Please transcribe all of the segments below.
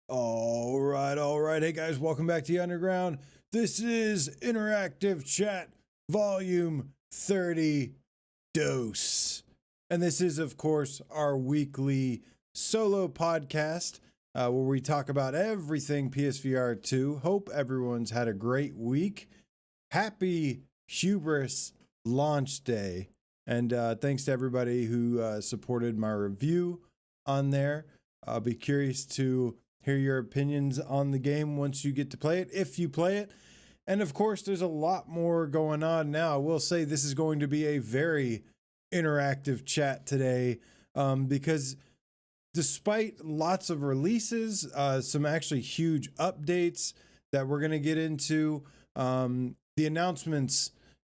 All right. Hey guys, welcome back to the Underground. This is Interactive Chat Volume 30 Dose. And this is, of course, our weekly solo podcast where we talk about everything PSVR2. Hope everyone's had a great week. Happy Hubris launch day. And thanks to everybody who supported my review on there. I'll be curious to hear your opinions on the game once you get to play it, if you play it. And of course, there's a lot more going on now. I will say this is going to be a very interactive chat today because despite lots of releases, some actually huge updates that we're going to get into, the announcements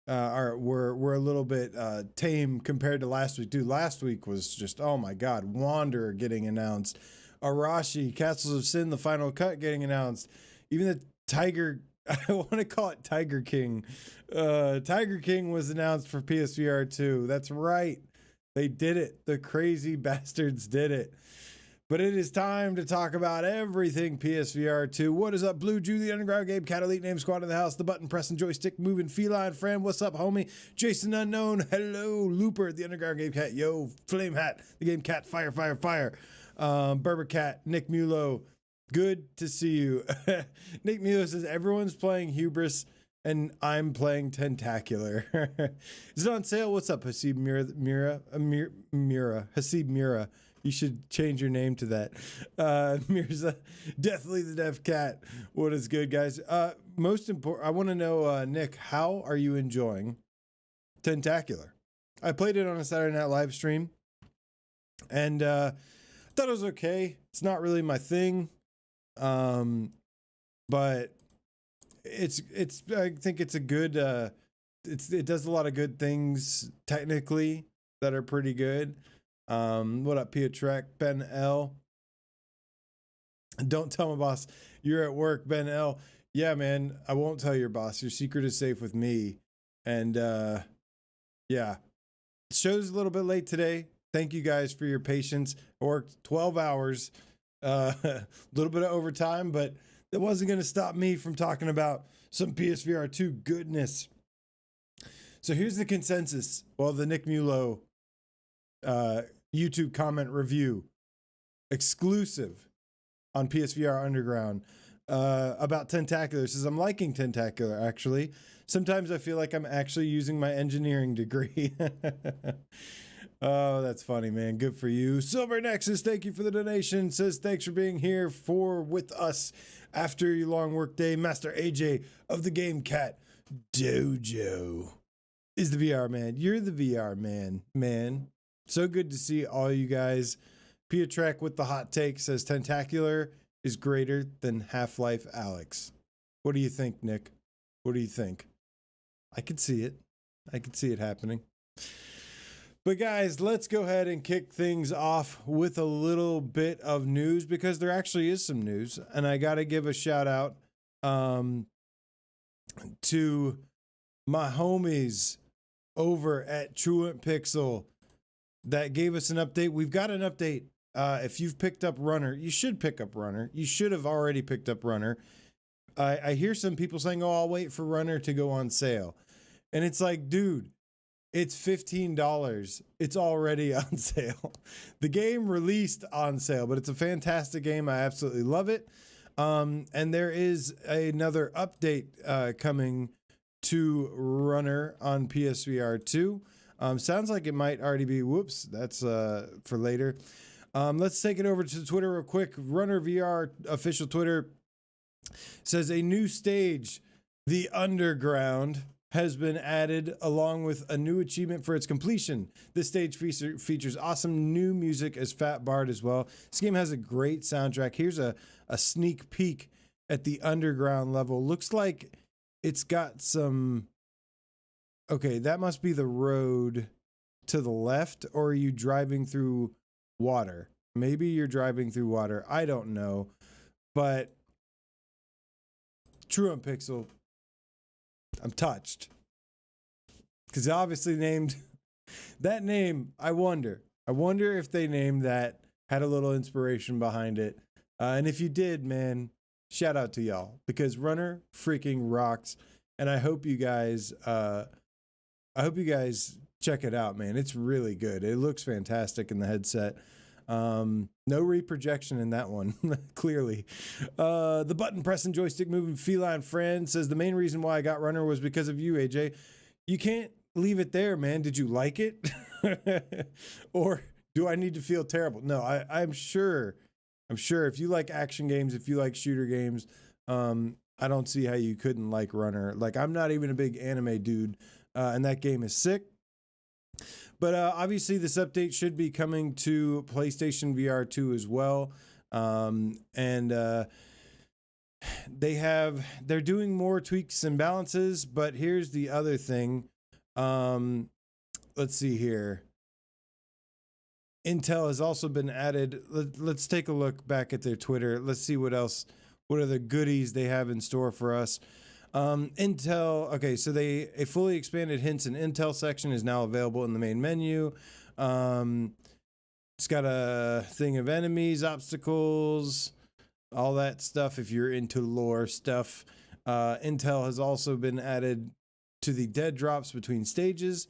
were a little bit tame compared to last week. Dude, last week was just, oh my God, Wanderer getting announced. Arashi, Castles of Sin, the final cut getting announced. Even the Tiger, I want to call it Tiger King. Tiger King was announced for PSVR2. That's right. They did it. The crazy bastards did it. But it is time to talk about everything PSVR2. What is up, Blue Jew, the Underground Game Cat Elite Name Squad in the house, the button pressing, joystick moving feline friend. What's up, homie? Jason Unknown. Hello, Looper, the Underground Game Cat. Yo, Flame Hat, the Game Cat. Fire. Berber Cat, Nick Mulo. Good to see you. Nick Mulo says everyone's playing Hubris and I'm playing Tentacular. Is it on sale? What's up, Hasib Mira? Hasib Mira. You should change your name to that. Mirza, Deathly the Deaf Cat. What is good, guys? Most important, I want to know, Nick, how are you enjoying Tentacular? I played it on a Saturday Night Live stream, and thought it was okay. It's not really my thing, but it's. I think it's a good. It does a lot of good things technically that are pretty good. What up, Pietrek, Ben L? Don't tell my boss you're at work, Ben L. Yeah, man, I won't tell your boss. Your secret is safe with me. And yeah, show's a little bit late today. Thank you guys for your patience. I worked 12 hours, a little bit of overtime, but it wasn't going to stop me from talking about some PSVR2 goodness. So here's the consensus. Well, the Nick Mulo YouTube comment review exclusive on PSVR Underground about Tentacular. Says, I'm liking Tentacular, actually. Sometimes I feel like I'm actually using my engineering degree. Oh, that's funny, man. Good for you. Silver Nexus, thank you for the donation. Says, thanks for being here with us after your long work day. Master AJ of the Game Cat Dojo is the VR man. You're the VR man. So good to see all you guys. Pietrek with the hot take says Tentacular is greater than Half-Life Alyx. What do you think, Nick? What do you think? I could see it. I could see it happening. But guys, let's go ahead and kick things off with a little bit of news because there actually is some news. And I got to give a shout out to my homies over at Truant Pixel that gave us an update. We've got an update. If you've picked up Runner, you should pick up Runner. You should have already picked up Runner. I hear some people saying, oh, I'll wait for Runner to go on sale. And it's like, dude, it's $15. It's already on sale. The game released on sale, but it's a fantastic game. I absolutely love it. And there is another update coming to Runner on PSVR 2. Sounds like it might already be. Whoops, that's for later. Let's take it over to Twitter real quick. Runner VR official Twitter says a new stage, the Underground, has been added along with a new achievement for its completion. This stage features awesome new music as Fat Bard as well. This game has a great soundtrack. Here's a sneak peek at the Underground level. Looks like it's got some... Okay, that must be the road to the left, or are you driving through water? Maybe you're driving through water. I don't know. But Truant Pixel, I'm touched. Because obviously named that name, I wonder if they named that, had a little inspiration behind it. And if you did, man, shout out to y'all, because Runner freaking rocks. And I hope you guys check it out, man. It's really good. It looks fantastic in the headset. No reprojection in that one, clearly. The button pressing, joystick moving feline friend says the main reason why I got Runner was because of you, AJ. You can't leave it there, man. Did you like it? Or do I need to feel terrible? No, I'm sure if you like action games, if you like shooter games, I don't see how you couldn't like Runner. Like, I'm not even a big anime dude, and that game is sick. But obviously, this update should be coming to PlayStation VR2 as well. They're doing more tweaks and balances. But here's the other thing. Let's see here. Intel has also been added. Let's take a look back at their Twitter. Let's see what else. What are the goodies they have in store for us? Intel, okay, so a fully expanded hints and intel section is now available in the main menu. It's got a thing of enemies, obstacles, all that stuff if you're into lore stuff. Intel has also been added to the dead drops between stages.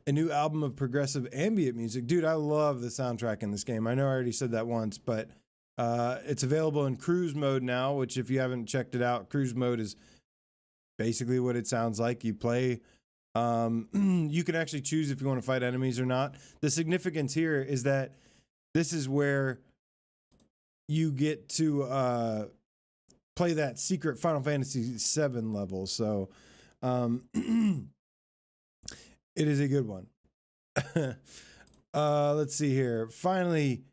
A new album of progressive ambient music. Dude, I love the soundtrack in this game. I know I already said that once, but it's available in cruise mode now, which if you haven't checked it out, cruise mode is basically what it sounds like. You play, you can actually choose if you want to fight enemies or not. The significance here is that this is where you get to play that secret Final Fantasy VII level. So it is a good one. Let's see here. Finally,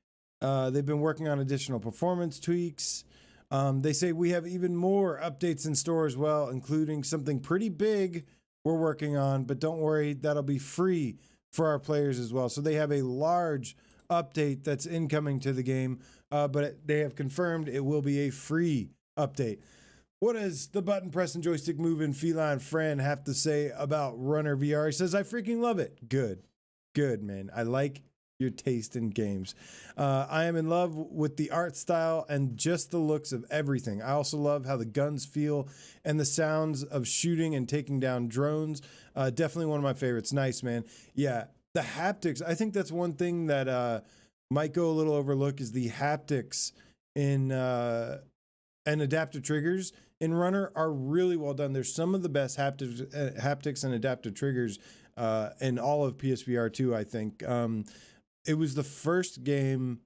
they've been working on additional performance tweaks. They say we have even more updates in store as well, including something pretty big we're working on, but don't worry, that'll be free for our players as well. So they have a large update that's incoming to the game, but they have confirmed it will be a free update. What does the button press and joystick moving feline friend have to say about Runner VR? He says, I freaking love it. Good, man. I like your taste in games. I am in love with the art style and just the looks of everything. I also love how the guns feel and the sounds of shooting and taking down drones. Definitely one of my favorites. Nice, man. Yeah, the haptics. I think that's one thing that might go a little overlooked is the haptics in and adaptive triggers in Runner are really well done. There's some of the best haptics and adaptive triggers in all of PSVR2, I think. It was the first game,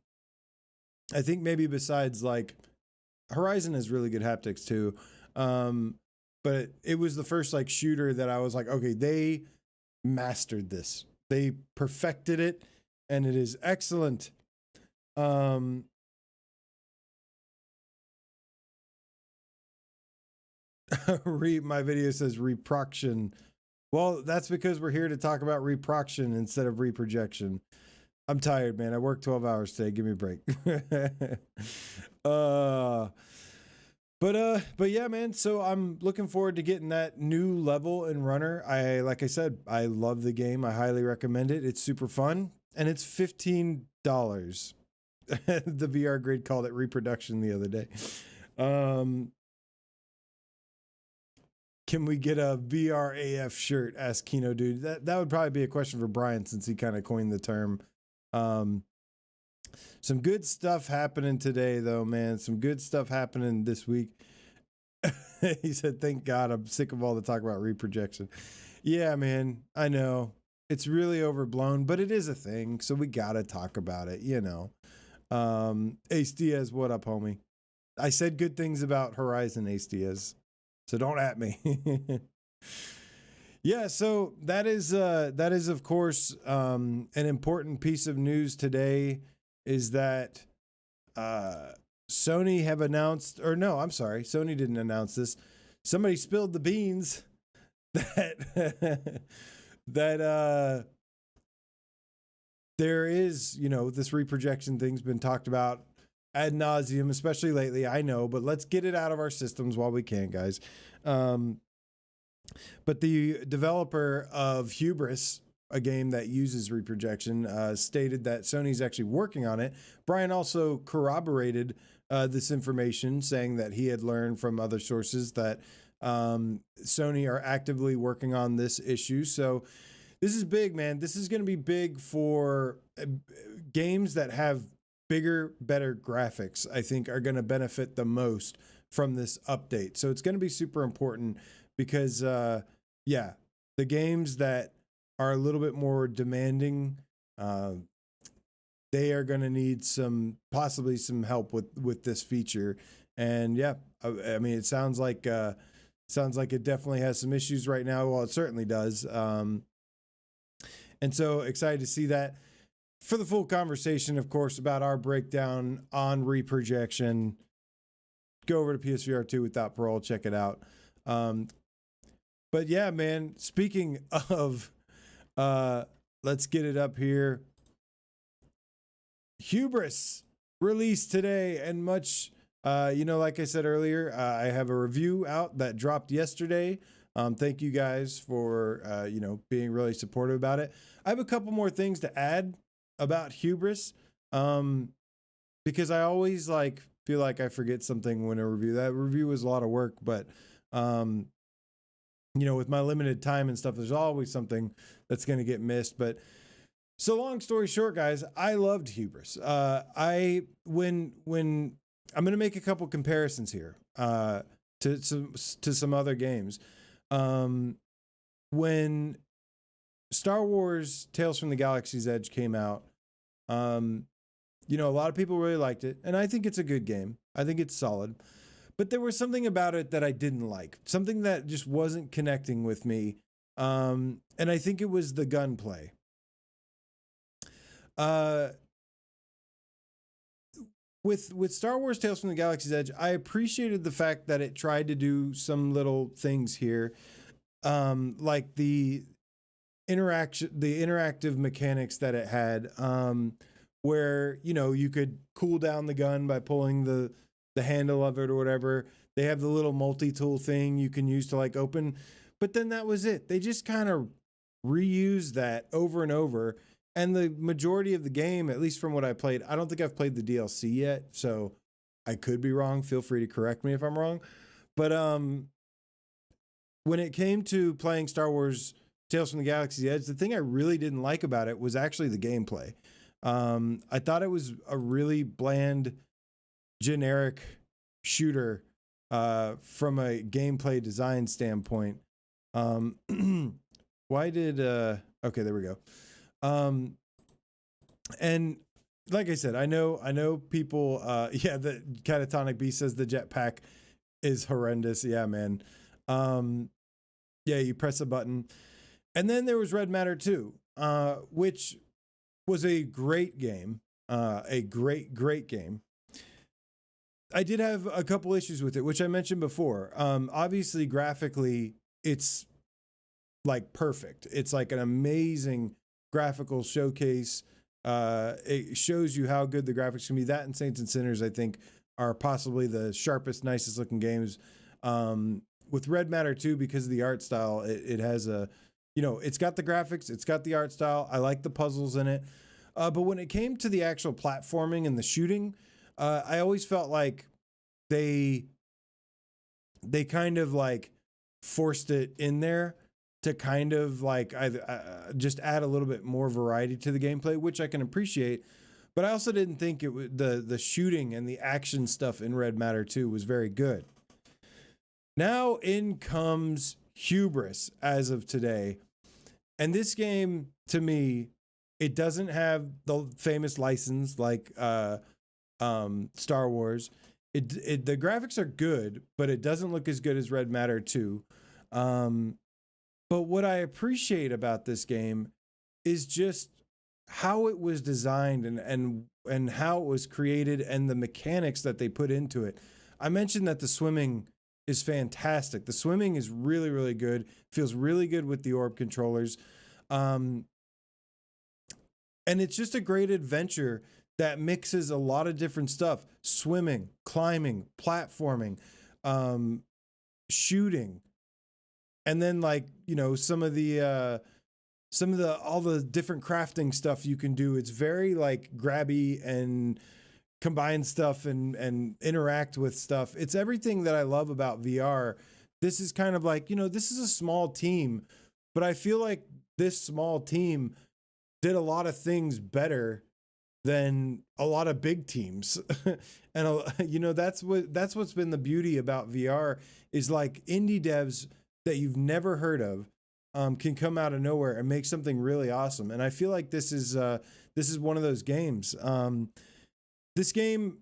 I think maybe besides like Horizon has really good haptics too. But it was the first like shooter that I was like, okay, they mastered this. They perfected it and it is excellent. My video says reprojection. Well, that's because we're here to talk about reprojection instead of reprojection. I'm tired, man. I worked 12 hours today. Give me a break. But yeah, man. So I'm looking forward to getting that new level in Runner. Like I said, I love the game. I highly recommend it. It's super fun, and it's $15. The VR Grid called it reproduction the other day. Can we get a VRAF shirt? Asked Kino Dude. That would probably be a question for Brian since he kind of coined the term. Some good stuff happening today, though, man. Some good stuff happening this week. He said, thank God, I'm sick of all the talk about reprojection. Yeah, man, I know. It's really overblown, but it is a thing, so we got to talk about it, you know. Ace Diaz, what up, homie? I said good things about Horizon, Ace Diaz, so don't at me. Yeah, so that is of course an important piece of news today is that Sony have announced, or no, I'm sorry, Sony didn't announce this. Somebody spilled the beans that that there is, you know, this reprojection thing's been talked about ad nauseum, especially lately. I know, but let's get it out of our systems while we can, guys. But the developer of Hubris, a game that uses reprojection, stated that Sony's actually working on it. Brian also corroborated this information, saying that he had learned from other sources that Sony are actively working on this issue. So this is big, man. This is going to be big for games that have bigger, better graphics, I think, are going to benefit the most from this update. So it's going to be super important because, yeah, the games that are a little bit more demanding, they are going to need possibly some help with this feature. And yeah, I mean, it sounds like it definitely has some issues right now. Well, it certainly does. And so excited to see that. For the full conversation, of course, about our breakdown on Reprojection, go over to PSVR2 without parole, check it out. But yeah, man, speaking of, let's get it up here. Hubris released today, and much, like I said earlier, I have a review out that dropped yesterday. Thank you guys for, being really supportive about it. I have a couple more things to add about Hubris, because I always feel like I forget something when I review. That review was a lot of work, but with my limited time and stuff, there's always something that's going to get missed. But so long story short, guys, I loved Hubris. When I'm going to make a couple comparisons here to some other games. When Star Wars Tales from the Galaxy's Edge came out, a lot of people really liked it, and I think it's a good game. I think it's solid. But there was something about it that I didn't like, something that just wasn't connecting with me. And I think it was the gunplay. With Star Wars Tales from the Galaxy's Edge, I appreciated the fact that it tried to do some little things here, like the interactive mechanics that it had, where you could cool down the gun by pulling the handle of it or whatever. They have the little multi-tool thing you can use to open, but then that was it. They just kind of reused that over and over. And the majority of the game, at least from what I played, I don't think I've played the DLC yet, so I could be wrong. Feel free to correct me if I'm wrong. But when it came to playing Star Wars Tales from the Galaxy's Edge, the thing I really didn't like about it was actually the gameplay. I thought it was a really bland, generic shooter from a gameplay design standpoint. Why did okay, there we go. And like I said, I know people, the Catatonic Beast says the jetpack is horrendous. Yeah, man. You press a button. And then there was Red Matter 2, which was a great game, a great game. I did have a couple issues with it, which I mentioned before. Obviously, graphically, it's perfect. It's an amazing graphical showcase. It shows you how good the graphics can be. That and Saints and Sinners, I think, are possibly the sharpest, nicest looking games. With Red Matter 2, because of the art style, it has it's got the graphics, it's got the art style. I like the puzzles in it. But when it came to the actual platforming and the shooting, I always felt like they kind of forced it in there to kind of just add a little bit more variety to the gameplay, which I can appreciate. But I also didn't think it was the shooting and the action stuff in Red Matter 2 was very good. Now in comes Hubris as of today. And this game, to me, it doesn't have the famous license like Star Wars. The graphics are good, but it doesn't look as good as Red Matter 2. But what I appreciate about this game is just how it was designed and how it was created and the mechanics that they put into it. I mentioned that the swimming is fantastic. The swimming is really, really good. Feels really good with the orb controllers. And it's just a great adventure that mixes a lot of different stuff. Swimming, climbing, platforming, shooting. And then some of the some of the all the different crafting stuff you can do. It's very like grabby and combine stuff and interact with stuff. It's everything that I love about VR. This is kind of like, this is a small team, but I feel like this small team did a lot of things better than a lot of big teams. And that's what's been the beauty about VR is like indie devs that you've never heard of can come out of nowhere and make something really awesome. And I feel like this is one of those games. This game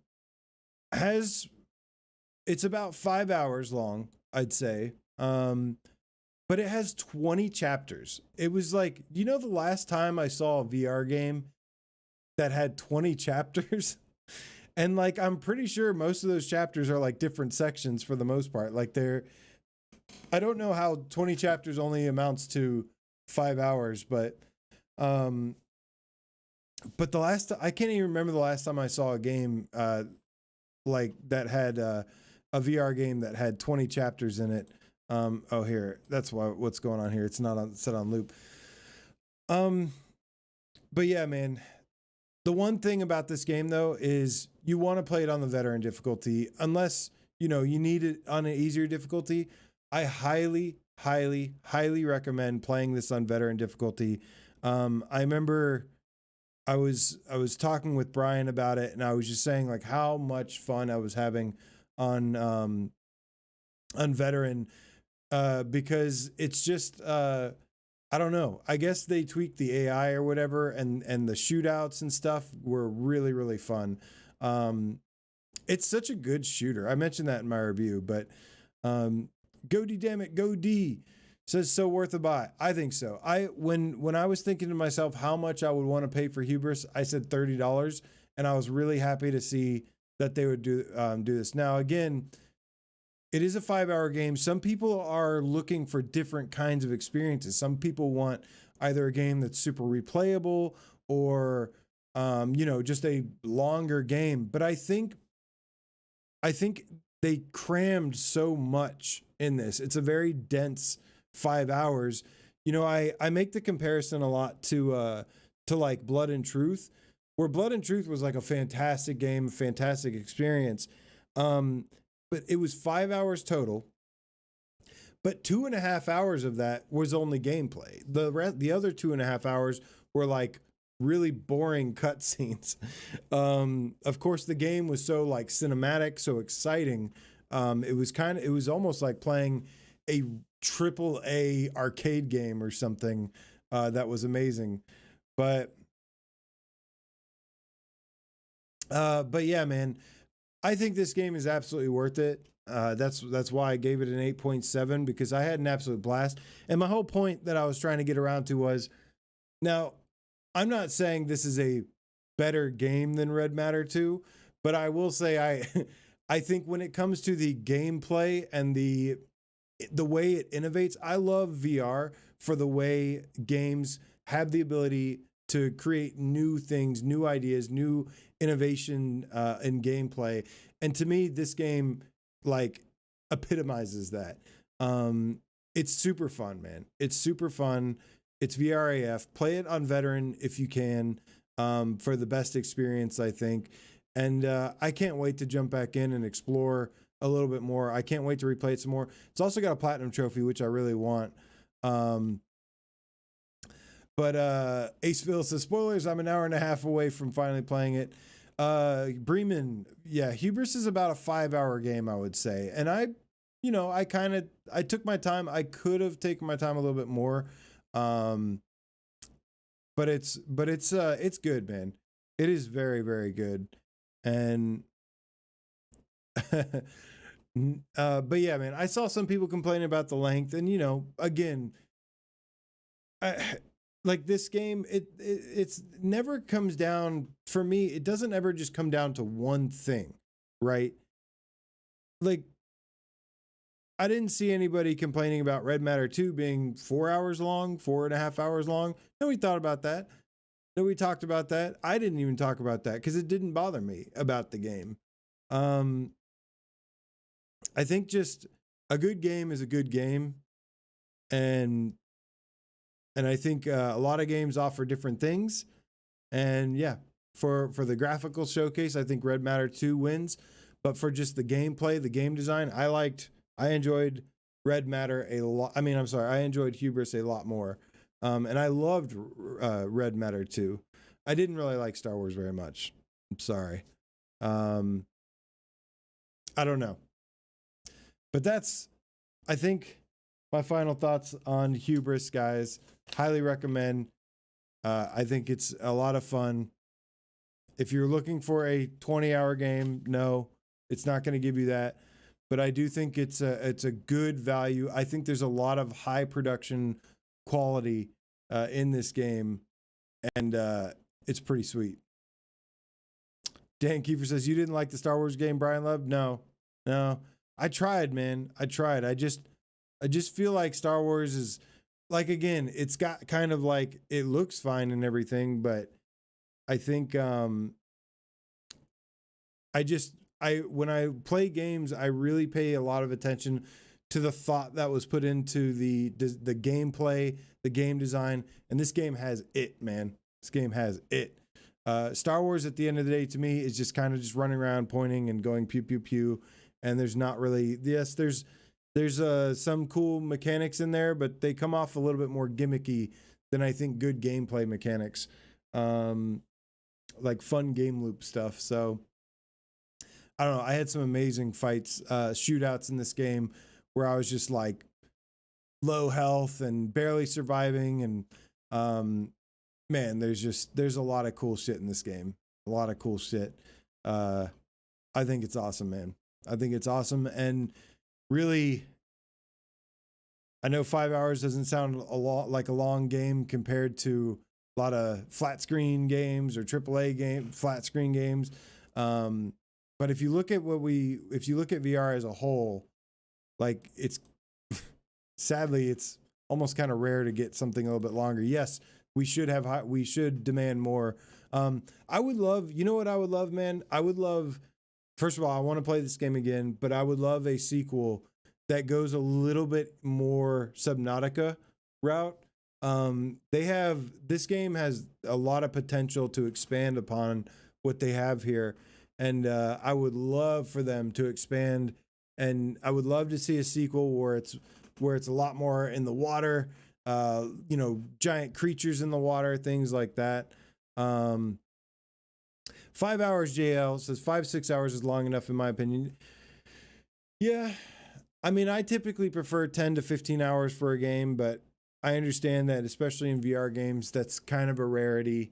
it's about 5 hours long, I'd say. But it has 20 chapters. It was like, the last time I saw a VR game that had 20 chapters? And like, I'm pretty sure most of those chapters are like different sections for the most part. Like I don't know how 20 chapters only amounts to 5 hours, but I can't even remember the last time I saw a game like that had a VR game that had 20 chapters in it. Here, that's what's going on here. It's not set on loop. But yeah, man, the one thing about this game though is you want to play it on the veteran difficulty, unless you need it on an easier difficulty. I highly, highly, highly recommend playing this on veteran difficulty. I remember I was talking with Brian about it, and I was just saying like how much fun I was having on veteran, because it's just I don't know. I guess they tweaked the AI or whatever, and the shootouts and stuff were really, really fun. It's such a good shooter. I mentioned that in my review, but go D, damn it, go D. Says so worth a buy. I think so. When I was thinking to myself how much I would want to pay for Hubris, I said $30, and I was really happy to see that they would do this. Now again, it is a 5-hour game. Some people are looking for different kinds of experiences. Some people want either a game that's super replayable or just a longer game. But I think they crammed so much in this. It's a very dense 5 hours. I make the comparison a lot to like Blood and Truth, where Blood and Truth was like a fantastic game, a fantastic experience. But it was 5 hours total, but 2.5 hours of that was only gameplay. The other 2.5 hours were like really boring cutscenes. Of course, the game was so like cinematic, so exciting. It was almost like playing a AAA arcade game or something. That was amazing. But yeah, man, I think this game is absolutely worth it. That's why I gave it an 8.7, because I had an absolute blast. And my whole point that I was trying to get around to was, now, I'm not saying this is a better game than Red Matter 2, but I will say I think when it comes to the gameplay and the way it innovates, I love VR for the way games have the ability to create new things, new ideas, new innovation in gameplay. And to me, this game like epitomizes that. It's super fun, man. It's super fun. It's VRAF. Play it on veteran if you can, for the best experience, I think. And I can't wait to jump back in and explore a little bit more. I can't wait to replay it some more. It's also got a platinum trophy, which I really want. But Aceville says, spoilers, I'm an hour and a half away from finally playing it. Bremen, yeah, Hubris is about a 5-hour game, I would say. And I took my time. I could have taken my time a little bit more. But it's good, man. It is very, very good. And but yeah, man, I saw some people complaining about the length, and again, like this game, it's never comes down, for me, it doesn't ever just come down to one thing, right? Like, I didn't see anybody complaining about Red Matter 2 being 4 hours long, 4.5 hours long. Nobody thought about that. Nobody talked about that. I didn't even talk about that because it didn't bother me about the game. I think just a good game is a good game. And And I think a lot of games offer different things. And yeah, for the graphical showcase, I think Red Matter 2 wins. But for just the gameplay, the game design, I enjoyed Red Matter a lot. I mean, I'm sorry, I enjoyed Hubris a lot more. And I loved Red Matter 2. I didn't really like Star Wars very much. I'm sorry. I don't know. But that's, I think, my final thoughts on Hubris, guys. Highly recommend. I think it's a lot of fun. If you're looking for a 20-hour game, no, it's not going to give you that. But I do think it's a good value. I think there's a lot of high production quality in this game, and it's pretty sweet. Dan Kiefer says, you didn't like the Star Wars game Brian loved? No. I tried, man. I tried. I just feel like Star Wars is, like, again, it's got kind of like, it looks fine and everything, but I think when I play games, I really pay a lot of attention to the thought that was put into the gameplay, the game design, and this game has it, man. This game has it. Star Wars, at the end of the day, to me, is just kind of just running around, pointing and going pew pew pew, and there's not really, yes, there's some cool mechanics in there, but they come off a little bit more gimmicky than I think good gameplay mechanics, like fun game loop stuff. So I don't know. I had some amazing fights, shootouts in this game where I was just like low health and barely surviving. And man, there's a lot of cool shit in this game. A lot of cool shit. I think it's awesome, man. I think it's awesome. And really, I know 5 hours doesn't sound a lot like a long game compared to a lot of flat screen games or AAA flat screen games. But if you look at VR as a whole, like, it's sadly, it's almost kind of rare to get something a little bit longer. Yes, we should demand more. I would love, you know what I would love, man? I would love, first of all, I want to play this game again, but I would love a sequel that goes a little bit more Subnautica route. This game has a lot of potential to expand upon what they have here. And I would love for them to expand, and I would love to see a sequel where it's a lot more in the water, giant creatures in the water, things like that. 5 hours, JL says 5-6 hours is long enough in my opinion. Yeah, I mean, I typically prefer 10 to 15 hours for a game, but I understand that, especially in VR games, that's kind of a rarity.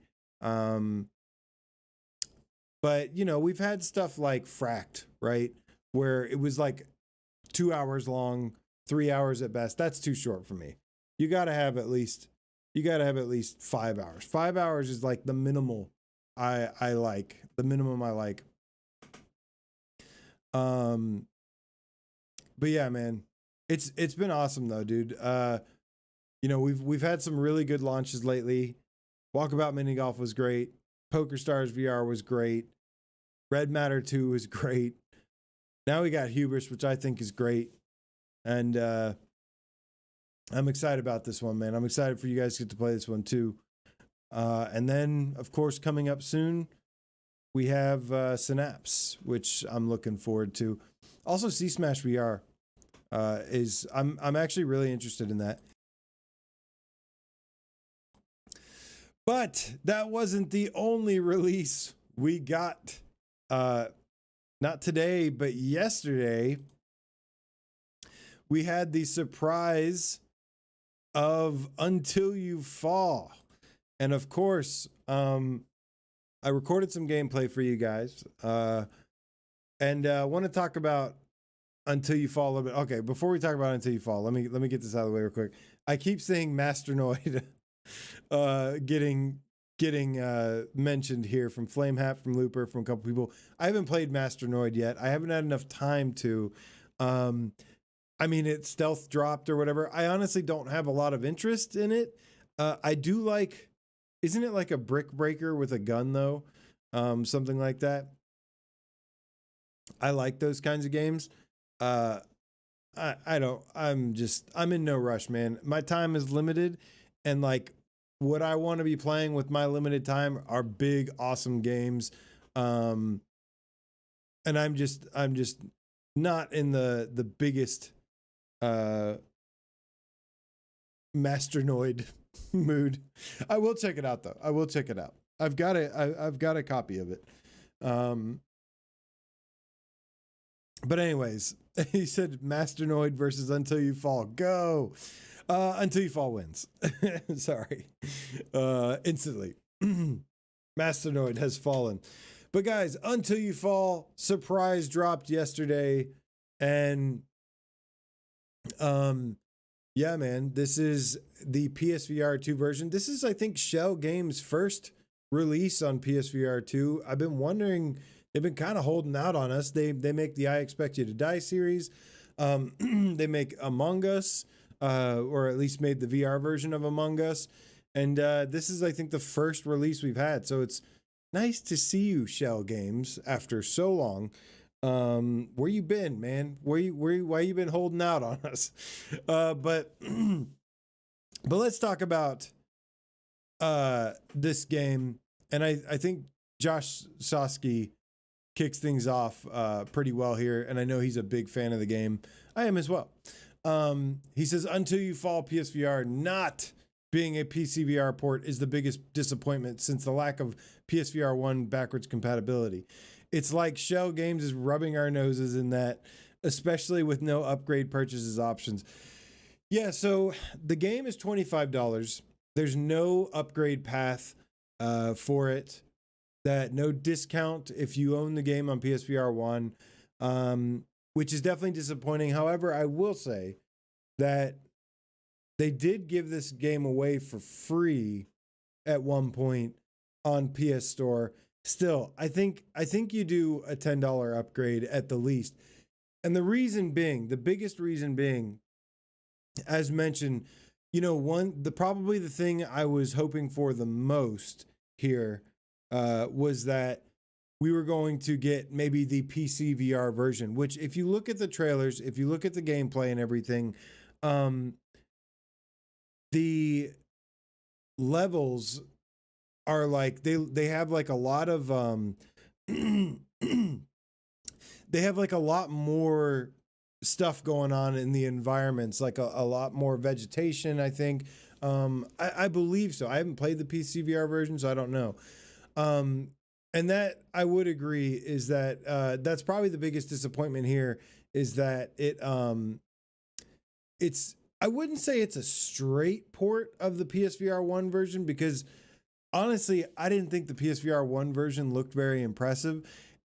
But, we've had stuff like Fracked, right? Where it was like 2 hours long, 3 hours at best. That's too short for me. You got to have at least 5 hours. 5 hours is like the minimal I like. The minimum I like. But yeah, man, it's been awesome though, dude. We've had some really good launches lately. Walkabout Mini Golf was great. Poker Stars VR was great. Red Matter 2 was great. Now we got Hubris, which I think is great. And I'm excited about this one, man. I'm excited for you guys to get to play this one too. And then, of course, coming up soon, we have Synapse, which I'm looking forward to. Also, C Smash VR I'm actually really interested in that. But that wasn't the only release we got. Not today, but yesterday, we had the surprise of Until You Fall. And of course, I recorded some gameplay for you guys. And I want to talk about Until You Fall a little bit. Okay, before we talk about Until You Fall, let me get this out of the way real quick. I keep saying Masternoid getting mentioned here from Flamehat, from Looper, from a couple people. I haven't played Masternoid yet. I haven't had enough time to. I mean, it stealth dropped or whatever. I honestly don't have a lot of interest in it. I do like, isn't it like a brick breaker with a gun though? Something like that. I like those kinds of games. I'm in no rush, man. My time is limited, and like what I want to be playing with my limited time are big, awesome games. And I'm just not in the biggest masternoid mood. I will check it out though. I will check it out. I've got a copy of it. But anyways, he said Masternoid versus Until You Fall. Go. Until You Fall wins. Sorry. Instantly. Masternoid has fallen. But guys, Until You Fall surprise dropped yesterday, and yeah, man, this is the PSVR2 version. This is, I think, Shell Games' first release on PSVR2. I've been wondering, they've been kind of holding out on us. They make the I Expect You to Die series. They make Among Us, or at least made the VR version of Among Us. And this is, I think, the first release we've had. So it's nice to see you, Shell Games, after so long. Where you been, man? Why you been holding out on us? But let's talk about this game. And I think Josh Sosky kicks things off pretty well here, and I know he's a big fan of the game. I am as well. He says, Until You Fall PSVR not being a PCVR port is the biggest disappointment since the lack of PSVR 1 backwards compatibility. It's like Shell Games is rubbing our noses in that, especially with no upgrade purchases options. Yeah, so the game is $25. There's no upgrade path for it. That no discount if you own the game on PSVR 1, which is definitely disappointing. However, I will say that they did give this game away for free at one point on PS Store. Still, I think you do a $10 upgrade at the least. And the reason being, the biggest reason being, as mentioned, you know, probably the thing I was hoping for the most here was that we were going to get maybe the PC VR version, which if you look at the trailers, if you look at the gameplay and everything, the levels are like, they have like a lot of, they have like a lot more stuff going on in the environments, like a lot more vegetation, I think. I believe so. I haven't played the PC VR version, so I don't know. And that I would agree is that that's probably the biggest disappointment here is that it's I wouldn't say it's a straight port of the PSVR 1 version, because honestly, I didn't think the PSVR 1 version looked very impressive,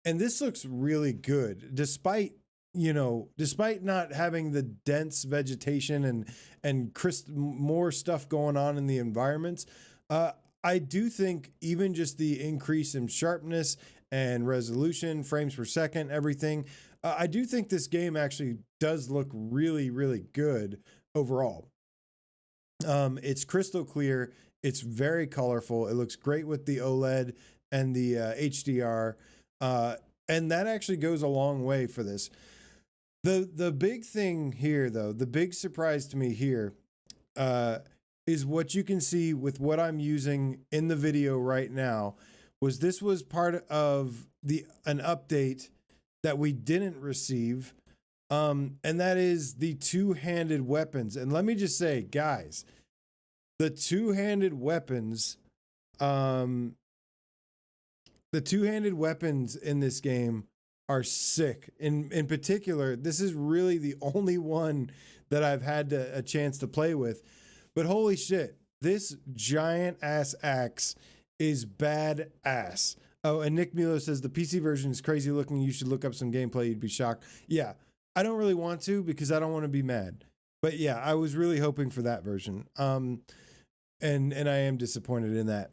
and this looks really good despite not having the dense vegetation and more stuff going on in the environments. I do think even just the increase in sharpness and resolution, frames per second, everything, I do think this game actually does look really, really good overall. It's crystal clear. It's very colorful. It looks great with the OLED and the HDR. And that actually goes a long way for this. The big thing here, though, the big surprise to me here, is what you can see with what I'm using in the video right now. This was part of an update that we didn't receive, and that is the two-handed weapons. And let me just say, guys, the two-handed weapons in this game are sick. In particular, this is really the only one that I've had a chance to play with. But holy shit, this giant ass axe is badass. Oh, and Nick Milo says the PC version is crazy looking. You should look up some gameplay. You'd be shocked. Yeah, I don't really want to because I don't want to be mad. But yeah, I was really hoping for that version. And I am disappointed in that.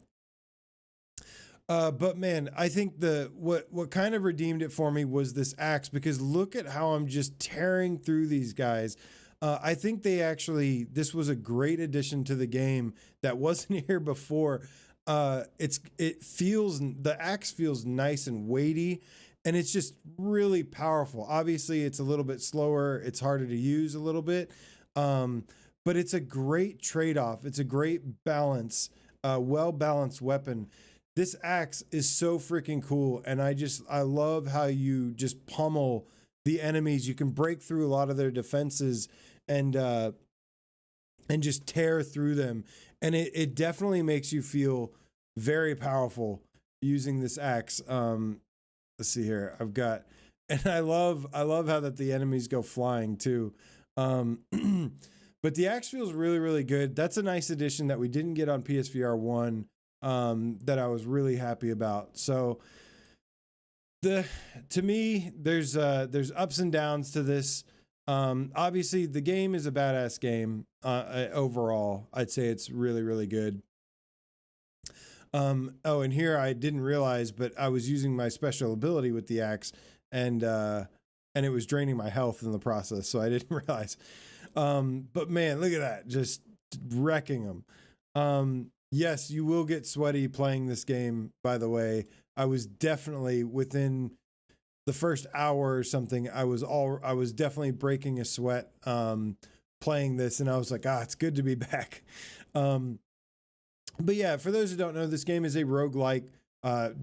But man, I think what kind of redeemed it for me was this axe, because look at how I'm just tearing through these guys. I think this was a great addition to the game that wasn't here before. The axe feels nice and weighty, and it's just really powerful. Obviously, it's a little bit slower. It's harder to use a little bit. But but it's a great trade-off. It's a great balance, well-balanced weapon. This axe is so freaking cool, and I love how you just pummel the enemies. You can break through a lot of their defenses and just tear through them, and it definitely makes you feel very powerful using this axe. Let's see here. I've got, and I love how that the enemies go flying too. But the axe feels really, really good. That's a nice addition that we didn't get on PSVR 1, that I was really happy about. So to me, there's ups and downs to this. Obviously the game is a badass game. Overall, I'd say it's really, really good. Oh, and here I didn't realize, but I was using my special ability with the axe, and it was draining my health in the process, so I didn't realize. But man, look at that, just wrecking them. Yes, you will get sweaty playing this game, by the way. I was definitely within the first hour or something, I was definitely breaking a sweat playing this, and I was like, it's good to be back. But yeah, for those who don't know, this game is a roguelike,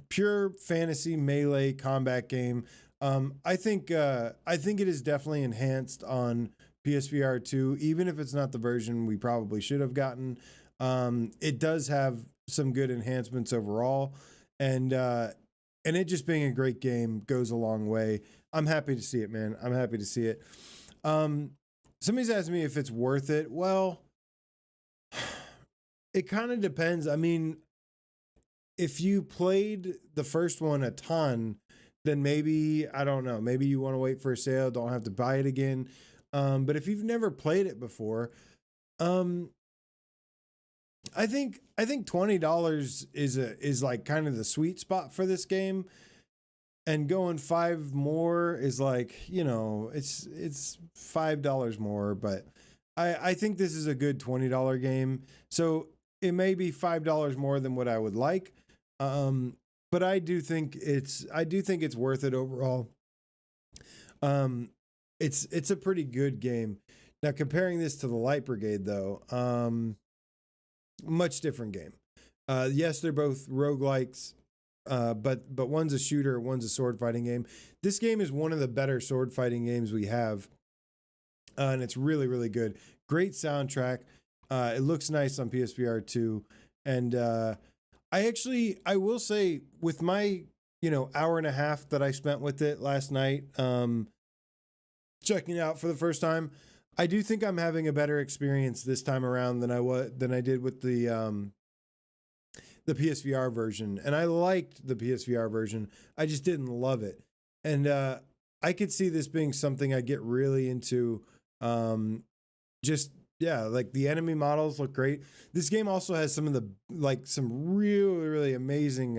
pure fantasy melee combat game. I think it is definitely enhanced on PSVR 2, even if it's not the version we probably should have gotten. It does have some good enhancements overall, and it just being a great game goes a long way. I'm happy to see it, man. I'm happy to see it. Somebody's asked me if it's worth it. Well, it kind of depends. I mean, if you played the first one a ton, then maybe, I don't know, maybe you want to wait for a sale, don't have to buy it again. But if you've never played it before, I think $20 is like kind of the sweet spot for this game, and going $5 more is like, it's $5 more, but I think this is a good $20 game. So it may be $5 more than what I would like, but I do think it's worth it overall. It's a pretty good game. Now, comparing this to the Light Brigade, though, much different game. Yes, they're both roguelikes, but one's a shooter, one's a sword fighting game. This game is one of the better sword fighting games we have, and it's really, really good. Great soundtrack. It looks nice on PSVR 2, and I will say, with my hour and a half that I spent with it last night, checking it out for the first time, I do think I'm having a better experience this time around than I did with the PSVR version. And I liked the PSVR version. I just didn't love it. And I could see this being something I get really into. Like the enemy models look great. This game also has some really, really amazing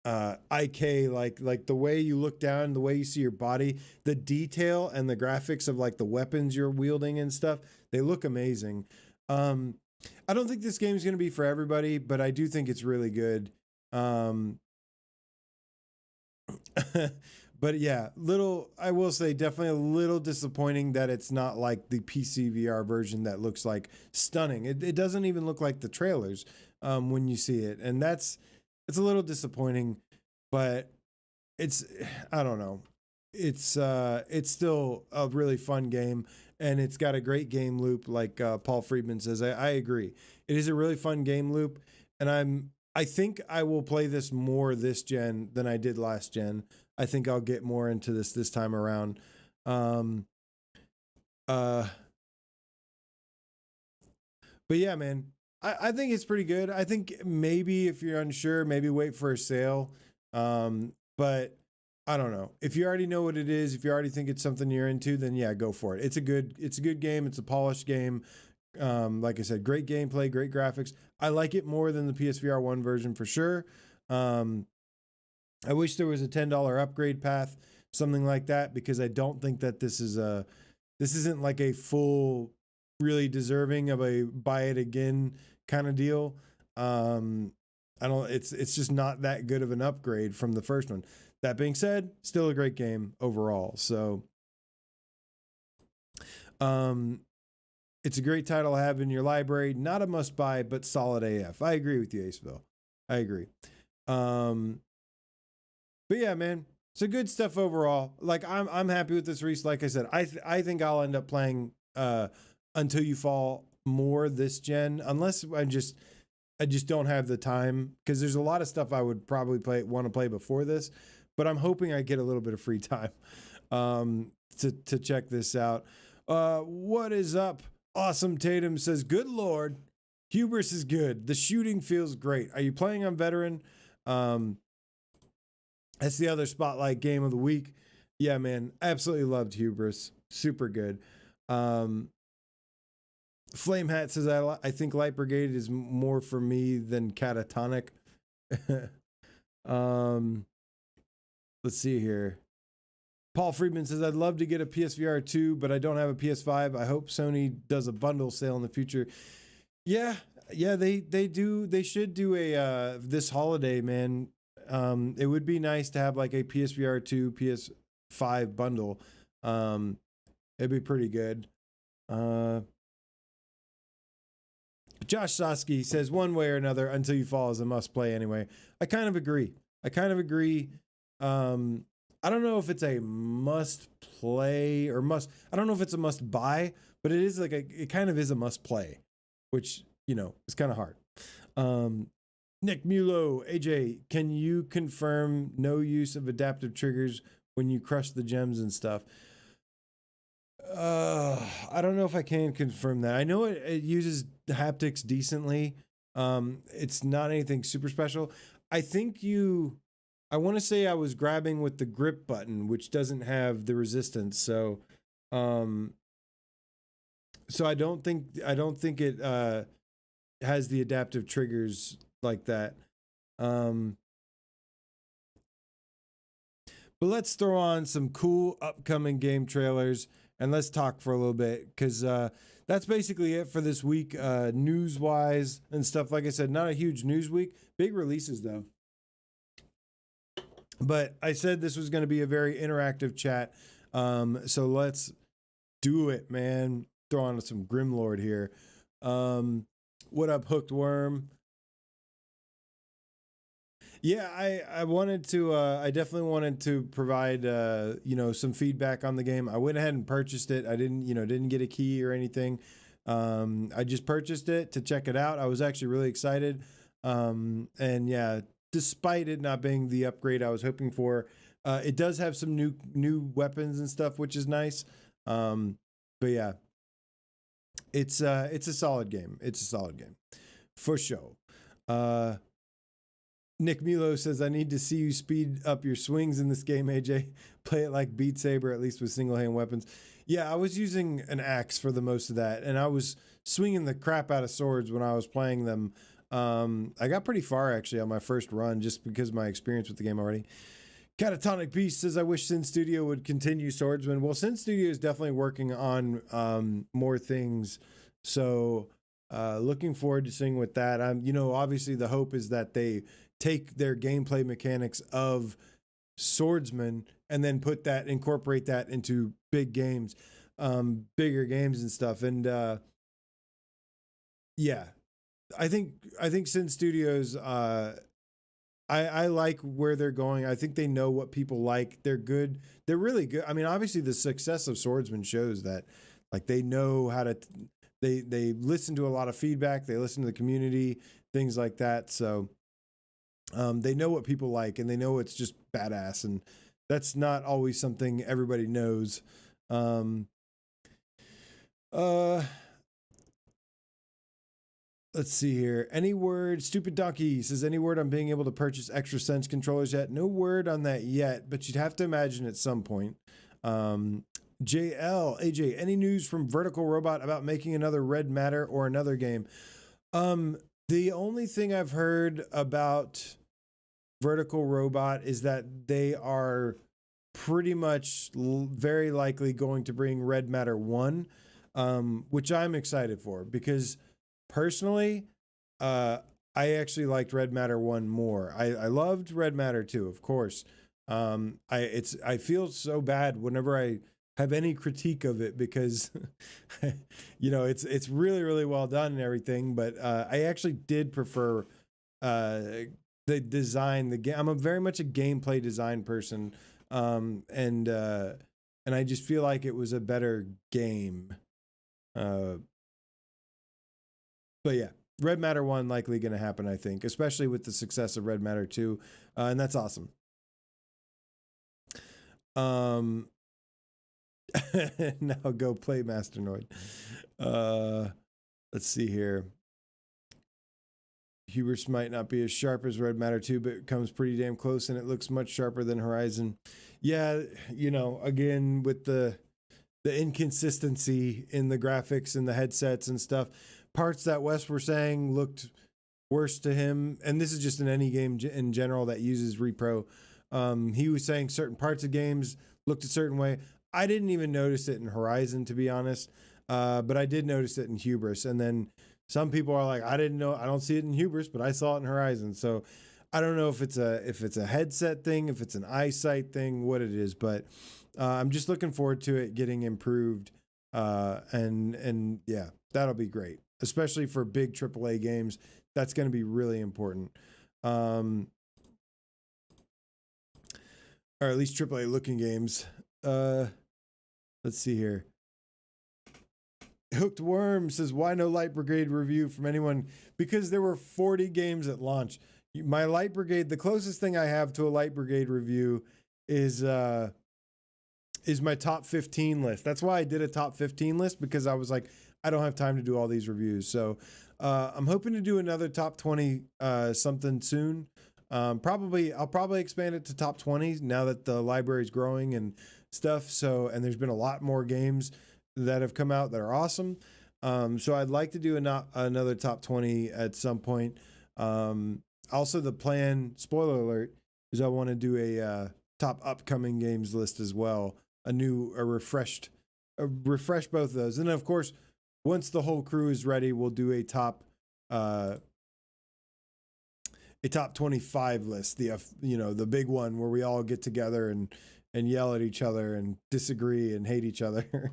IK, like the way you look down, the way you see your body, the detail and the graphics of like the weapons you're wielding and stuff. They look amazing. I don't think this game is going to be for everybody, but I do think it's really good. But yeah, I will say definitely a little disappointing that it's not like the PCVR version that looks like stunning. It doesn't even look like the trailers when you see it. And it's a little disappointing, but I don't know. It's still a really fun game, and it's got a great game loop, like Paul Friedman says. I agree. It is a really fun game loop, and I think I will play this more this gen than I did last gen. I think I'll get more into this time around. But yeah, man, I think it's pretty good. I think maybe if you're unsure, maybe wait for a sale. But I don't know. If you already know what it is, if you already think it's something you're into, then yeah, go for it. It's a good game. It's a polished game. Like I said, great gameplay, great graphics. I like it more than the PSVR 1 version for sure. I wish there was a $10 upgrade path, something like that, because I don't think that this isn't like a full, really deserving of a buy it again kind of deal. It's just not that good of an upgrade from the first one. That being said, still a great game overall. So, It's a great title to have in your library. Not a must buy, but solid AF. I agree with you, Aceville. I agree. But yeah, man, so good stuff overall. Like I'm happy with this release. Like I said, I think I'll end up playing Until You Fall more this gen, unless I just don't have the time, because there's a lot of stuff I would probably want to play before this, but I'm hoping I get a little bit of free time to check this out. What is up? Awesome Tatum says, good Lord, Hubris is good. The shooting feels great. Are you playing on veteran? That's the other spotlight game of the week. Yeah, man, absolutely loved Hubris. Super good. Flame Hat says, I think Light Brigade is more for me than Catatonic. Let's see here. Paul Friedman says, I'd love to get a PSVR2, but I don't have a PS5. I hope Sony does a bundle sale in the future. Yeah, they do. They should do a this holiday, man. It would be nice to have like a PSVR2, PS5 bundle. It'd be pretty good. Josh Sosky says, one way or another, Until You Fall is a must play anyway. I kind of agree. I don't know if it's a must play or I don't know if it's a must buy, but it is like it kind of is a must play, which, you know, is kind of hard. Nick Mulo, AJ, can you confirm no use of adaptive triggers when you crush the gems and stuff? I don't know if I can confirm that. I know it uses haptics decently. It's not anything super special. I want to say I was grabbing with the grip button, which doesn't have the resistance. So I don't think it has the adaptive triggers like that. But let's throw on some cool upcoming game trailers and let's talk for a little bit, because that's basically it for this week, news-wise and stuff. Like I said, not a huge news week. Big releases, though. But I said this was going to be a very interactive chat, so let's do it, man. Throw on some Grimlord here. What up, Hooked Worm? Yeah, I wanted to. I definitely wanted to provide some feedback on the game. I went ahead and purchased it. I didn't get a key or anything. I just purchased it to check it out. I was actually really excited. And yeah, despite it not being the upgrade I was hoping for, it does have some new weapons and stuff, which is nice. But yeah, it's a solid game. It's a solid game for sure. Nick Milo says, I need to see you speed up your swings in this game, AJ. Play it like Beat Saber, at least with single-hand weapons. Yeah, I was using an axe for the most of that, and I was swinging the crap out of swords when I was playing them. I got pretty far, actually, on my first run, just because of my experience with the game already. Catatonic Beast says, I wish Sin Studio would continue Swordsman. Well, Sin Studio is definitely working on more things, so looking forward to seeing with that. Obviously the hope is that they take their gameplay mechanics of Swordsman and then incorporate that into big games, bigger games and stuff. And yeah, I think Sin Studios, I like where they're going. I think they know what people like. They're good. They're really good. I mean, obviously the success of Swordsman shows that, like, they know how to, they listen to a lot of feedback. They listen to the community, things like that. So they know what people like, and they know it's just badass, and that's not always something everybody knows. Let's see here. Any word? Stupid Donkey says, any word on being able to purchase extra Sense controllers yet? No word on that yet, but you'd have to imagine at some point. AJ, any news from Vertical Robot about making another Red Matter or another game? The only thing I've heard about Vertical Robot is that they are pretty much very likely going to bring Red Matter 1, which I'm excited for, because personally, I actually liked Red Matter 1 more. I loved Red Matter 2, of course. I feel so bad whenever I have any critique of it because it's really, really well done and everything, but I actually did prefer the design, the game. I'm very much a gameplay design person, and I just feel like it was a better game. But yeah, Red Matter 1 likely going to happen, I think, especially with the success of Red Matter 2, and that's awesome. Now go play Masternoid. Let's see here. Hubris might not be as sharp as Red Matter 2, but it comes pretty damn close, and it looks much sharper than Horizon. Yeah, again, with the inconsistency in the graphics and the headsets and stuff, parts that Wes were saying looked worse to him, and this is just in any game in general that uses Repro. He was saying certain parts of games looked a certain way. I didn't even notice it in Horizon, to be honest, but I did notice it in Hubris. And then some people are like, I didn't know, I don't see it in Hubris, but I saw it in Horizon. So I don't know if it's a headset thing, if it's an eyesight thing, what it is, but I'm just looking forward to it getting improved. And yeah, that'll be great, especially for big AAA games. That's going to be really important. Or at least AAA looking games. Let's see here. Hooked Worm says, why no Light Brigade review from anyone? Because there were 40 games at launch. My Light Brigade, the closest thing I have to a Light Brigade review is my top 15 list. That's why I did a top 15 list, because I was like, I don't have time to do all these reviews. So I'm hoping to do another top 20 something soon. I'll probably expand it to top 20 now that the library is growing and stuff. So, and there's been a lot more games that have come out that are awesome. So I'd like to do another top 20 at some point. Also the plan, spoiler alert, is I want to do a top upcoming games list as well. Refresh both of those. And then of course, once the whole crew is ready, we'll do a top 25 list, the big one where we all get together and yell at each other and disagree and hate each other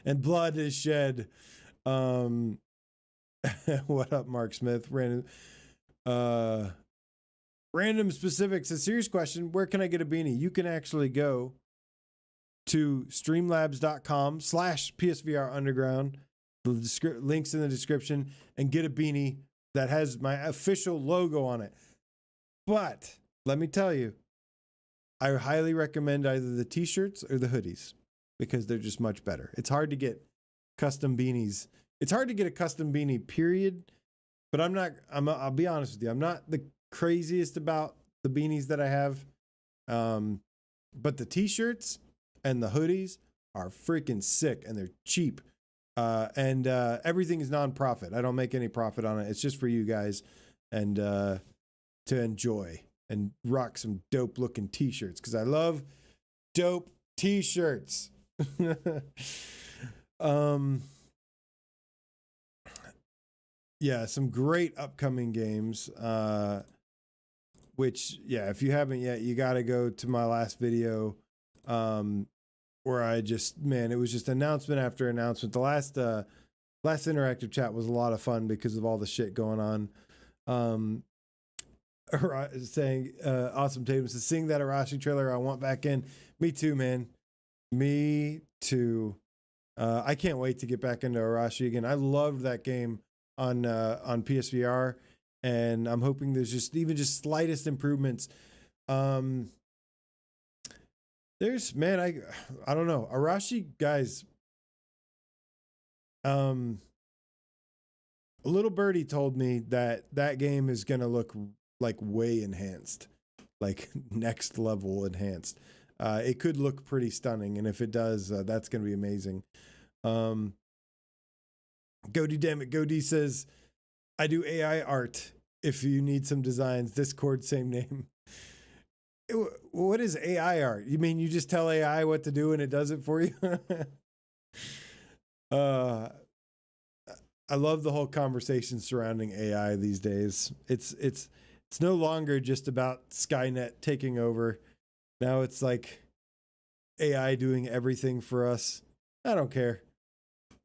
and blood is shed. What up, Mark Smith? Random specifics. A serious question. Where can I get a beanie? You can actually go to streamlabs.com/PSVR Underground. The links in the description, and get a beanie that has my official logo on it. But let me tell you, I highly recommend either the t-shirts or the hoodies, because they're just much better. It's hard to get custom beanies. It's hard to get a custom beanie, period. But I'll be honest with you. I'm not the craziest about the beanies that I have. But the t-shirts and the hoodies are freaking sick, and they're cheap. And everything is non-profit. I don't make any profit on it. It's just for you guys and to enjoy and rock some dope looking t-shirts, because I love dope t-shirts. Yeah, some great upcoming games. Which, yeah, if you haven't yet, you got to go to my last video. Where it was just announcement after announcement. The last interactive chat was a lot of fun because of all the shit going on. Saying, Awesome Tatum says, seeing that Arashi trailer, I want back in. Me too, man. Me too. I can't wait to get back into Arashi again. I loved that game on PSVR, and I'm hoping there's just slightest improvements. I don't know. Arashi, guys, a little birdie told me that game is going to look like way enhanced, like next level enhanced. It could look pretty stunning. And if it does, that's going to be amazing. Goody damn it. Goody says, I do AI art. If you need some designs, Discord, same name. What is AI art? You mean you just tell AI what to do and it does it for you? I love the whole conversation surrounding AI these days. It's no longer just about Skynet taking over. Now it's like AI doing everything for us. I don't care.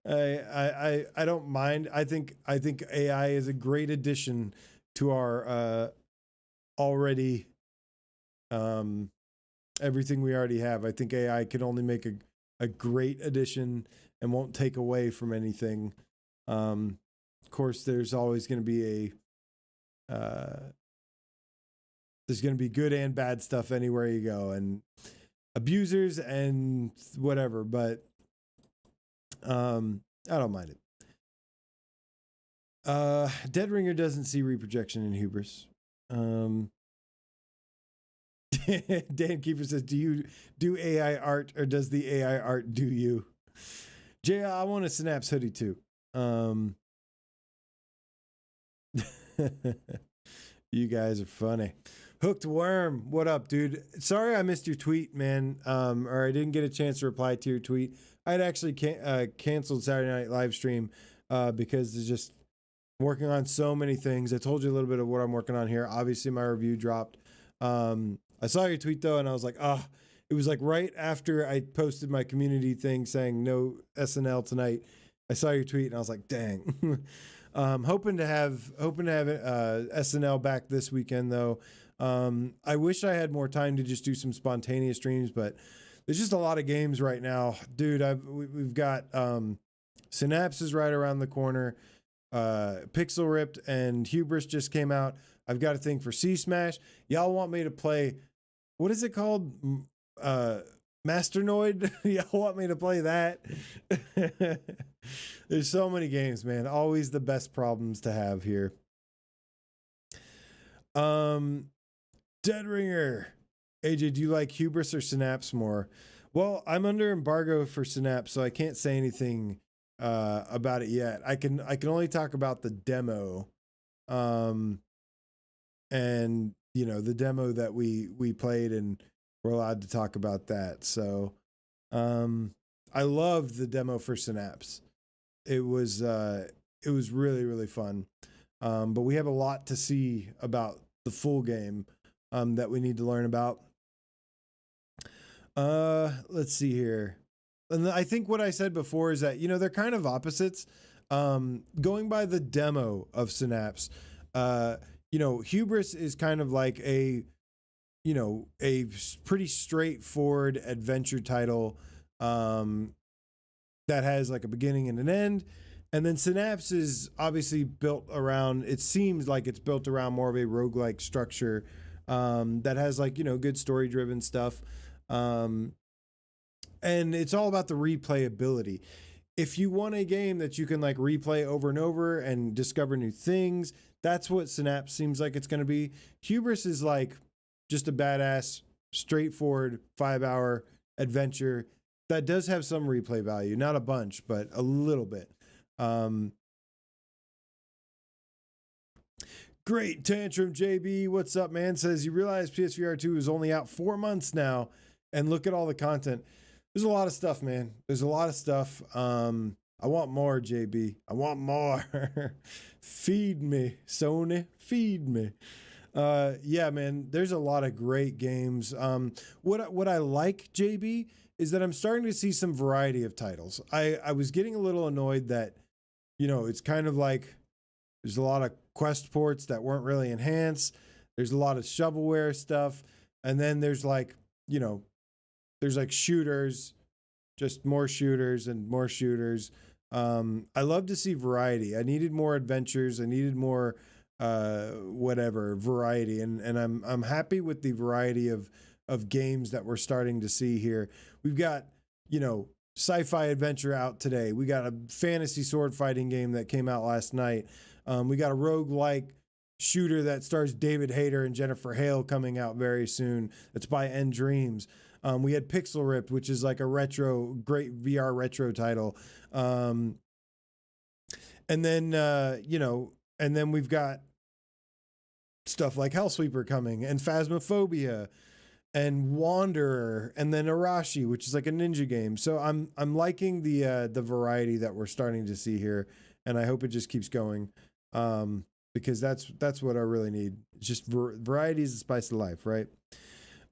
I don't mind. I think AI is a great addition to our already everything we already have. I think AI can only make a great addition and won't take away from anything. Of course, there's always going to be there's going to be good and bad stuff anywhere you go, and abusers and whatever, but I don't mind it. Dead Ringer doesn't see Reprojection in Hubris. Dan Keeper says, do you do AI art, or does the AI art do you? Jay, I want a Synapse hoodie too. You guys are funny. Hooked Worm, what up, dude? Sorry I missed your tweet, man. Or I didn't get a chance to reply to your tweet. I'd actually canceled Saturday Night live stream because it's just working on so many things. I told you a little bit of what I'm working on here. Obviously, my review dropped. I saw your tweet though, and I was like, it was like right after I posted my community thing saying no SNL tonight. I saw your tweet and I was like, dang. Hoping to have SNL back this weekend though. I wish I had more time to just do some spontaneous streams, but there's just a lot of games right now, dude. We've got Synapse is right around the corner. Pixel Ripped and Hubris just came out. I've got a thing for C Smash. Y'all want me to play, what is it called? Masternoid? Y'all want me to play that? There's so many games, man. Always the best problems to have here. Dead Ringer. AJ, do you like Hubris or Synapse more? Well, I'm under embargo for Synapse, so I can't say anything about it yet. I can only talk about the demo. And you know, the demo that we played, and we're allowed to talk about that. So I loved the demo for Synapse. It was really, really fun. But we have a lot to see about the full game that we need to learn about. Let's see here. And I think what I said before is that, you know, they're kind of opposites. Going by the demo of Synapse, you know, Hubris is kind of like a pretty straightforward adventure title that has like a beginning and an end. And then Synapse is obviously built around, it seems like it's built around more of a roguelike structure that has like, you know, good story driven stuff. And it's all about the replayability. If you want a game that you can like replay over and over and discover new things, that's what Synapse seems like it's going to be. Hubris is like just a badass, straightforward 5-hour adventure that does have some replay value. Not a bunch, but a little bit. Great Tantrum JB, what's up, man? Says, you realize PSVR2 is only out 4 months now, and look at all the content. There's a lot of stuff, man. There's a lot of stuff. I want more, JB. I want more. Feed me, Sony. Feed me. Yeah, man. There's a lot of great games. What I like, JB, is that I'm starting to see some variety of titles. I was getting a little annoyed that, you know, it's kind of like there's a lot of quest ports that weren't really enhanced. There's a lot of shovelware stuff. And then there's like, you know, there's like shooters, just more shooters and more shooters. I love to see variety. I needed more adventures. I needed more variety. And I'm happy with the variety of games that we're starting to see here. We've got, you know, sci-fi adventure out today. We got a fantasy sword fighting game that came out last night. We got a roguelike shooter that stars David Hayter and Jennifer Hale coming out very soon. That's by End Dreams. We had Pixel Ripped, which is like a great VR retro title. And then, and then we've got stuff like Hellsweeper coming, and Phasmophobia, and Wanderer, and then Arashi, which is like a ninja game. So I'm liking the variety that we're starting to see here, and I hope it just keeps going, because that's what I really need. It's just variety is the spice of life, right?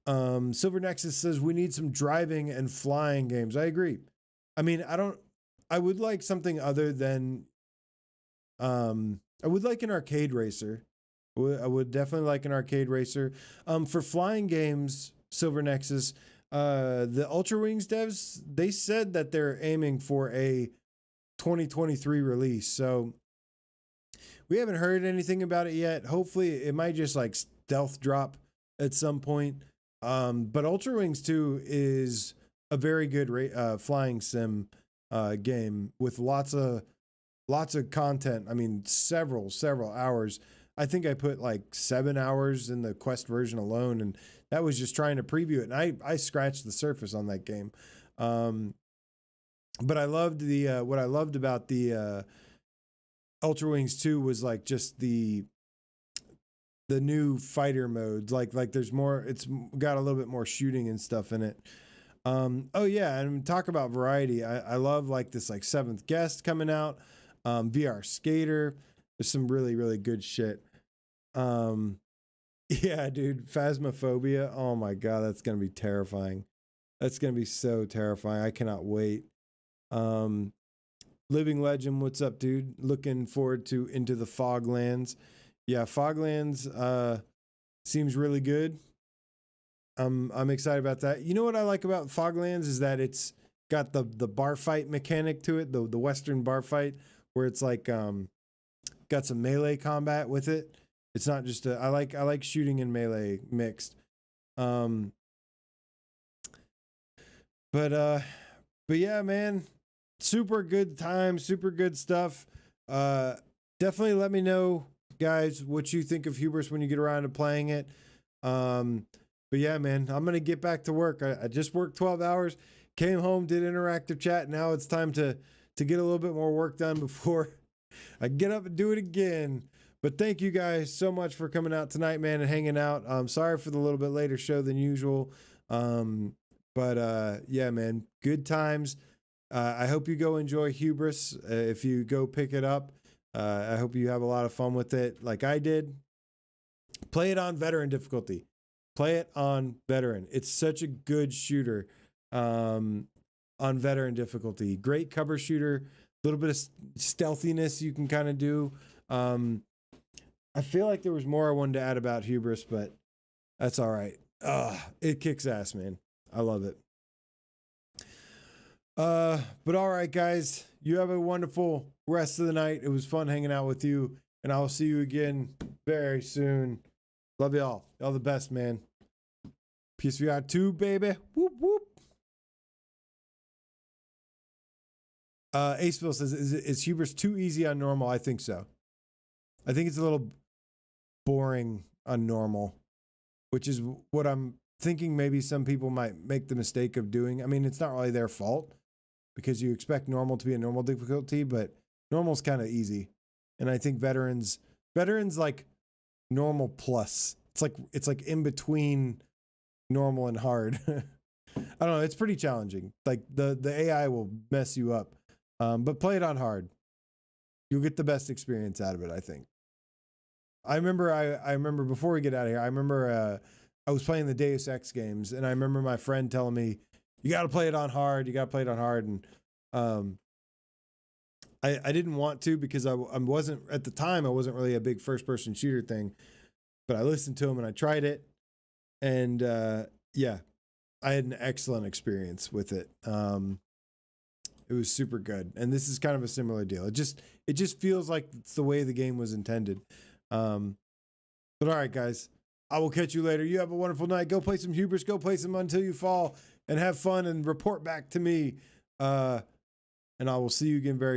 Silver Nexus says we need some driving and flying games. I agree. I mean, I would like something other than, I would like an arcade racer. I would definitely like an arcade racer. For flying games, Silver Nexus, the Ultra Wings devs, they said that they're aiming for a 2023 release. So we haven't heard anything about it yet. Hopefully it might just like stealth drop at some point. But Ultra Wings 2 is a very good flying sim game with lots of content. I mean, several hours. I think I put like 7 hours in the Quest version alone, and that was just trying to preview it. And I scratched the surface on that game. But I loved what I loved about the Ultra Wings 2 was like just the new fighter modes. Like there's more. It's got a little bit more shooting and stuff in it. Oh yeah, and talk about variety. I love like this like Seventh Guest coming out. VR Skater. There's some really good shit. Yeah, dude, Phasmophobia. Oh my god, that's gonna be terrifying. That's gonna be so terrifying. I cannot wait. Living Legend, what's up, dude? Looking forward to Into the Foglands. Yeah, Foglands seems really good. I'm excited about that. You know what I like about Foglands is that it's got the bar fight mechanic to it, the Western bar fight, where it's like got some melee combat with it. It's not just I like shooting and melee mixed. But yeah, man, super good time, super good stuff. Definitely let me know, guys, what you think of Hubris when you get around to playing it. But yeah, man, I'm gonna get back to work. I just worked 12 hours, came home, did interactive chat. Now it's time to get a little bit more work done before I get up and do it again. But thank you guys so much for coming out tonight, man, and hanging out. Sorry for the little bit later show than usual. But yeah, man, good times. I hope you go enjoy Hubris. If you go pick it up, I hope you have a lot of fun with it like I did. Play it on veteran difficulty. Play it on veteran. It's such a good shooter on veteran difficulty. Great cover shooter. A little bit of stealthiness you can kind of do. I feel like there was more I wanted to add about Hubris, but that's all right. It kicks ass, man. I love it. But all right, guys, you have a wonderful rest of the night. It was fun hanging out with you, and I will see you again very soon. Love y'all. Y'all the best, man. PSVR2, baby. Whoop, whoop. Aceville says, is Hubris too easy on normal? I think so. I think it's a little boring on normal, which is what I'm thinking maybe some people might make the mistake of doing. I mean, it's not really their fault because you expect normal to be a normal difficulty, but normal's kind of easy. And I think veterans like normal plus. It's like in between normal and hard. I don't know. It's pretty challenging. Like the AI will mess you up. But play it on hard. You'll get the best experience out of it, I think. I remember before we get out of here, I remember I was playing the Deus Ex games, and I remember my friend telling me, you got to play it on hard. You got to play it on hard. And I didn't want to because I wasn't, at the time, I wasn't really a big first-person shooter thing. But I listened to him, and I tried it. And yeah, I had an excellent experience with it. It was super good. And this is kind of a similar deal. It just feels like it's the way the game was intended. But all right, guys, I will catch you later. You have a wonderful night. Go play some Hubris. Go play some Until You Fall and have fun and report back to me. And I will see you again very soon.